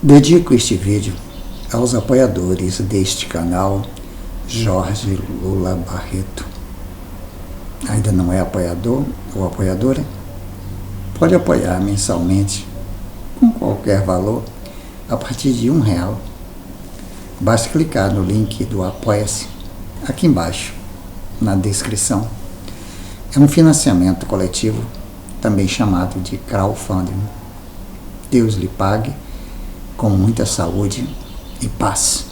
Dedico este vídeo aos apoiadores deste canal, Jorge Lula Barreto. Ainda não é apoiador ou apoiadora? Pode apoiar mensalmente com qualquer valor a partir de R$1. Basta clicar no link do Apoia-se aqui embaixo, na descrição. É um financiamento coletivo, também chamado de crowdfunding. Deus lhe pague com muita saúde e paz.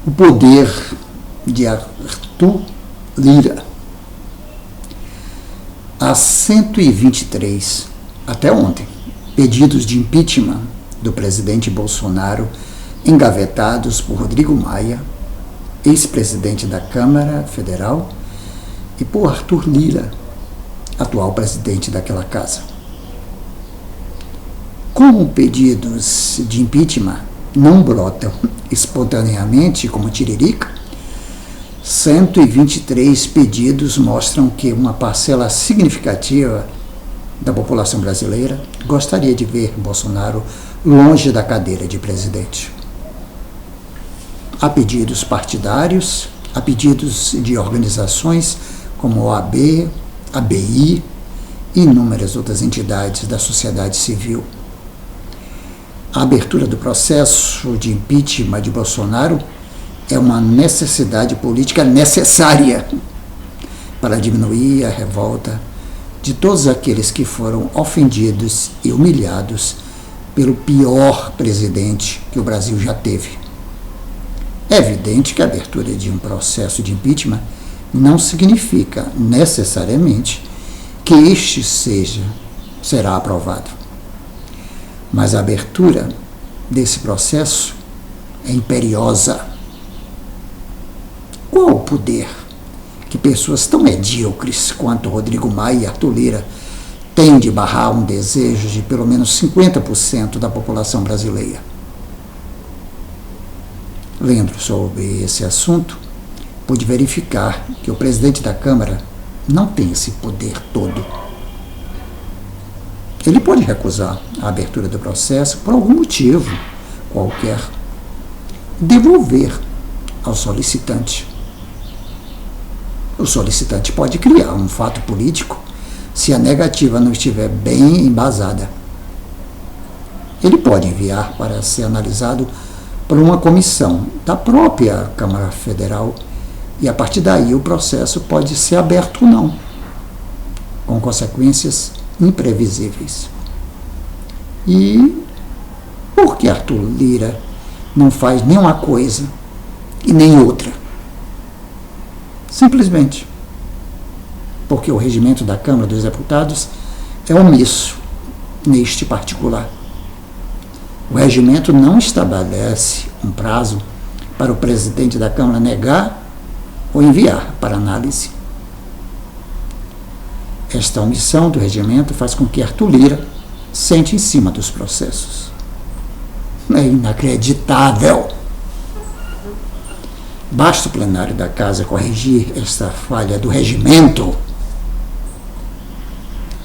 O poder de Arthur Lira. Há 123, até ontem, pedidos de impeachment do presidente Bolsonaro engavetados por Rodrigo Maia, ex-presidente da Câmara Federal, e por Arthur Lira, atual presidente daquela casa. Como pedidos de impeachment não brotam espontaneamente como tiririca, 123 pedidos mostram que uma parcela significativa da população brasileira gostaria de ver Bolsonaro longe da cadeira de presidente. Há pedidos partidários, há pedidos de organizações como a OAB, a ABI e inúmeras outras entidades da sociedade civil. A abertura do processo de impeachment de Bolsonaro é uma necessidade política necessária para diminuir a revolta de todos aqueles que foram ofendidos e humilhados pelo pior presidente que o Brasil já teve. É evidente que a abertura de um processo de impeachment não significa necessariamente que este será aprovado. Mas a abertura desse processo é imperiosa. Qual o poder que pessoas tão medíocres quanto Rodrigo Maia e Arthur Lira têm de barrar um desejo de pelo menos 50% da população brasileira? Lendo sobre esse assunto, pude verificar que o presidente da Câmara não tem esse poder todo. Ele pode recusar a abertura do processo por algum motivo qualquer, devolver ao solicitante. O solicitante pode criar um fato político se a negativa não estiver bem embasada. Ele pode enviar para ser analisado por uma comissão da própria Câmara Federal e, a partir daí, o processo pode ser aberto ou não, com consequências imprevisíveis. E por que Arthur Lira não faz nenhuma coisa e nem outra? Simplesmente porque o regimento da Câmara dos Deputados é omisso neste particular. O regimento não estabelece um prazo para o presidente da Câmara negar ou enviar para análise. Esta omissão do regimento faz com que Arthur Lira sente em cima dos processos. É inacreditável. Basta o plenário da Casa corrigir esta falha do regimento.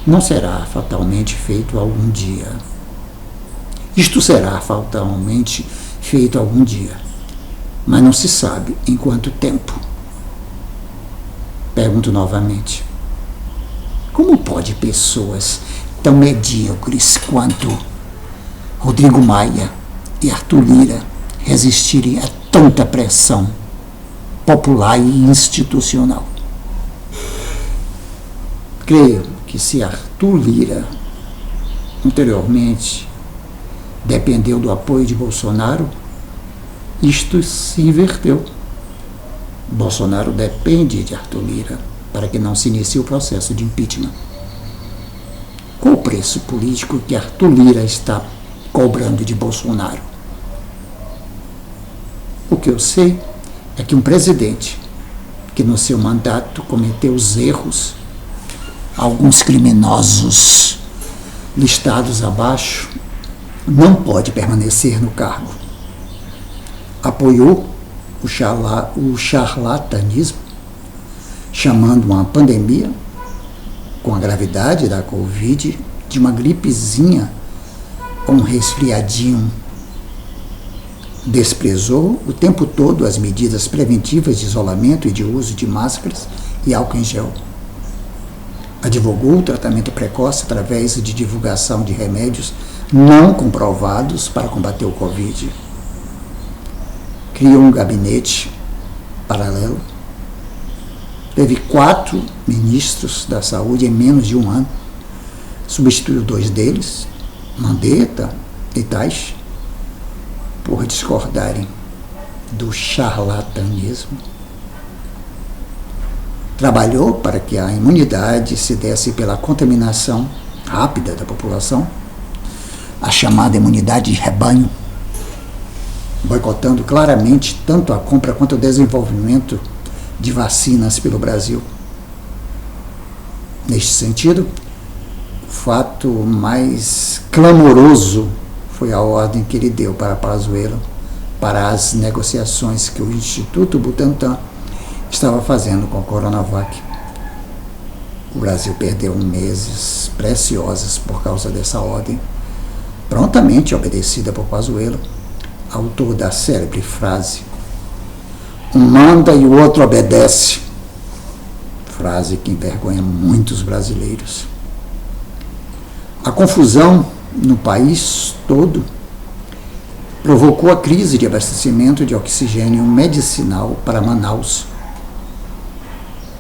Não será fatalmente feito algum dia. Isto será fatalmente feito algum dia, mas não se sabe em quanto tempo. Pergunto novamente. Como pode pessoas tão medíocres quanto Rodrigo Maia e Arthur Lira resistirem a tanta pressão popular e institucional? Creio que se Arthur Lira anteriormente dependeu do apoio de Bolsonaro, isto se inverteu. Bolsonaro depende de Arthur Lira para que não se inicie o processo de impeachment. Qual o preço político que Arthur Lira está cobrando de Bolsonaro? O que eu sei é que um presidente que no seu mandato cometeu os erros, alguns criminosos listados abaixo, não pode permanecer no cargo. Apoiou o charlatanismo, chamando uma pandemia com a gravidade da Covid de uma gripezinha um resfriadinho. Desprezou o tempo todo as medidas preventivas de isolamento e de uso de máscaras e álcool em gel. Advogou o tratamento precoce através de divulgação de remédios não comprovados para combater o Covid. Criou um gabinete paralelo. Teve 4 ministros da saúde em menos de um ano. Substituiu 2 deles, Mandetta e Taish, por discordarem do charlatanismo. Trabalhou para que a imunidade se desse pela contaminação rápida da população, a chamada imunidade de rebanho, boicotando claramente tanto a compra quanto o desenvolvimento de vacinas pelo Brasil. Neste sentido, o fato mais clamoroso foi a ordem que ele deu para Pazuello para as negociações que o Instituto Butantan estava fazendo com a Coronavac. O Brasil perdeu meses preciosos por causa dessa ordem, prontamente obedecida por Pazuello, autor da célebre frase: "Um manda e o outro obedece", frase que envergonha muitos brasileiros. A confusão no país todo provocou a crise de abastecimento de oxigênio medicinal para Manaus.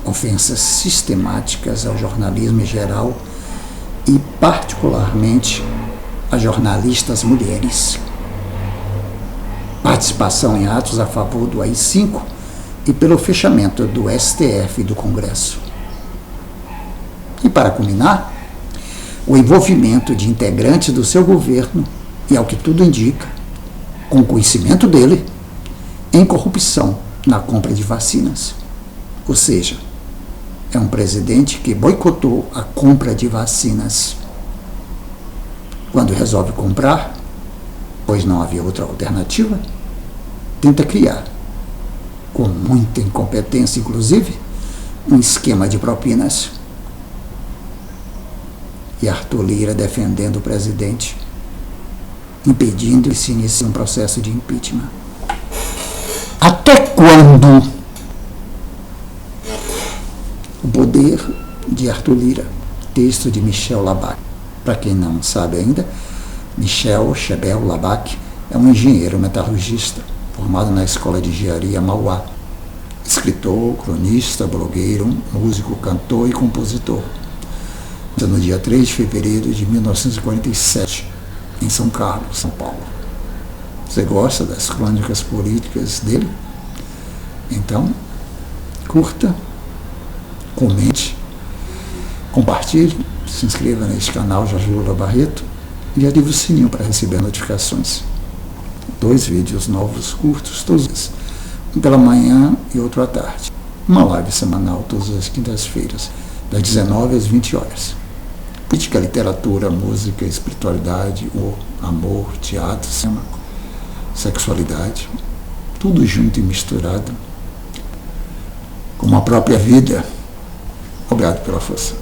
Ofensas sistemáticas ao jornalismo em geral e, particularmente, a jornalistas mulheres. Participação em atos a favor do AI-5 e pelo fechamento do STF e do Congresso. E, para culminar, o envolvimento de integrantes do seu governo e, ao que tudo indica, com conhecimento dele, em corrupção na compra de vacinas. Ou seja, é um presidente que boicotou a compra de vacinas. Quando resolve comprar, pois não havia outra alternativa, tenta criar, com muita incompetência inclusive, um esquema de propinas. E Arthur Lira defendendo o presidente, impedindo que se inicie um processo de impeachment. Até quando o poder de Arthur Lira? Texto de Michel Labac. Para quem não sabe ainda, Michel Chebel Labac é um engenheiro metalurgista formado na Escola de Engenharia Mauá, escritor, cronista, blogueiro, músico, cantor e compositor. No dia 3 de fevereiro de 1947, em São Carlos, São Paulo. Você gosta das crônicas políticas dele? Então, curta, comente, compartilhe, se inscreva neste canal Jorge Lula Barreto e ative o sininho para receber notificações. 2 vídeos novos curtos todos os dias, um pela manhã e outro à tarde. Uma live semanal todas as quintas-feiras, das 19 às 20 horas. Política, literatura, música, espiritualidade, amor, teatro, cinema, sexualidade, tudo junto e misturado, como a própria vida. Obrigado pela força.